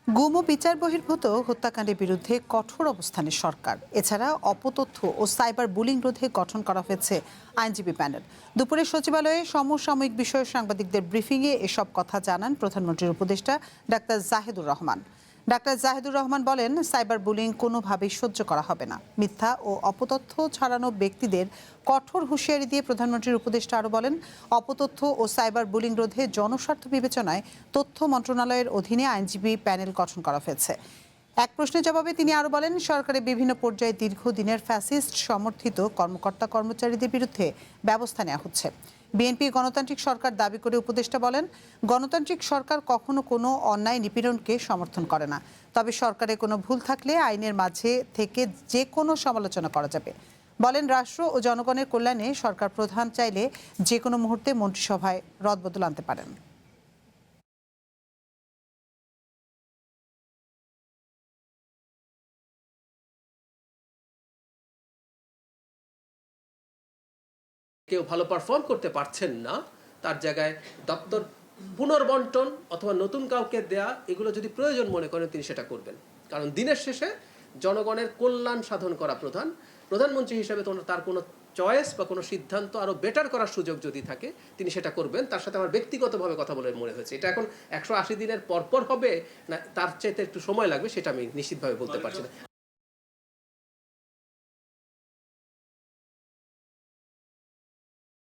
গুম ও বিচার বহির্ভূত হত্যাকাণ্ডের বিরুদ্ধে কঠোর অবস্থানে সরকার। এছাড়া অপতথ্য ও সাইবার বুলিং রোধে গঠন করা হয়েছে আইনজীবী প্যানেল। দুপুরে সচিবালয়ে সমসাময়িক বিষয়ে সাংবাদিকদের ব্রিফিংয়ে এসব কথা জানান প্রধানমন্ত্রীর উপদেষ্টা ডাক্তার জাহেদুর রহমান। ডাক্তার জাহেদুর রহমান বলেন, সাইবার বুলিং কোনোভাবেই সহ্য করা হবে না। মিথ্যা ও অপতথ্য ছড়ানো ব্যক্তিদের কঠোর হুঁশিয়ারি দিয়ে প্রধানমন্ত্রীর উপদেষ্টা আরও বলেন, অপতথ্য ও সাইবার বুলিং রোধে জনস্বার্থ বিবেচনায় তথ্য মন্ত্রণালয়ের অধীনে আইনজীবী প্যানেল গঠন করা হয়েছে। এক প্রশ্নের জবাবে তিনি আরও বলেন, সরকারের বিভিন্ন পর্যায়ে দীর্ঘদিনের ফ্যাসিস্ট সমর্থিত কর্মকর্তা কর্মচারীদের বিরুদ্ধে ব্যবস্থা নেওয়া হচ্ছে। বিএনপি গণতান্ত্রিক সরকার দাবি করে উপদেষ্টা বলেন, গণতান্ত্রিক সরকার কখনো কোনো অন্যায় নিপীড়নকে সমর্থন করে না। তবে সরকারের কোনো ভুল থাকলে আইনের মাঝে থেকে যে কোনো সমালোচনা করা যাবে। বলেন, রাষ্ট্র ও জনগণের কল্যাণে সরকার প্রধান চাইলে যে কোনো মুহূর্তে মন্ত্রিসভায় রদবদল আনতে পারেন। কেউ ভালো পারফর্ম করতে পারছেন না, তার জায়গায় দপ্তর পুনর্বন্টন অথবা নতুন কাউকে দেয়া, এগুলো যদি প্রয়োজন মনে করেন তিনি সেটা করবেন। কারণ দিনের শেষে জনগণের কল্যাণ সাধন করা প্রধানমন্ত্রী হিসেবে তার কোনো চয়েস বা কোনো সিদ্ধান্ত আরও বেটার করার সুযোগ যদি থাকে তিনি সেটা করবেন। তার সাথে আমার ব্যক্তিগতভাবে কথা বলে মনে হয়েছে এটা এখন 180 দিনের পরপর হবে না তার চাইতে একটু সময় লাগবে, সেটা আমি নিশ্চিতভাবে বলতে পারছি না।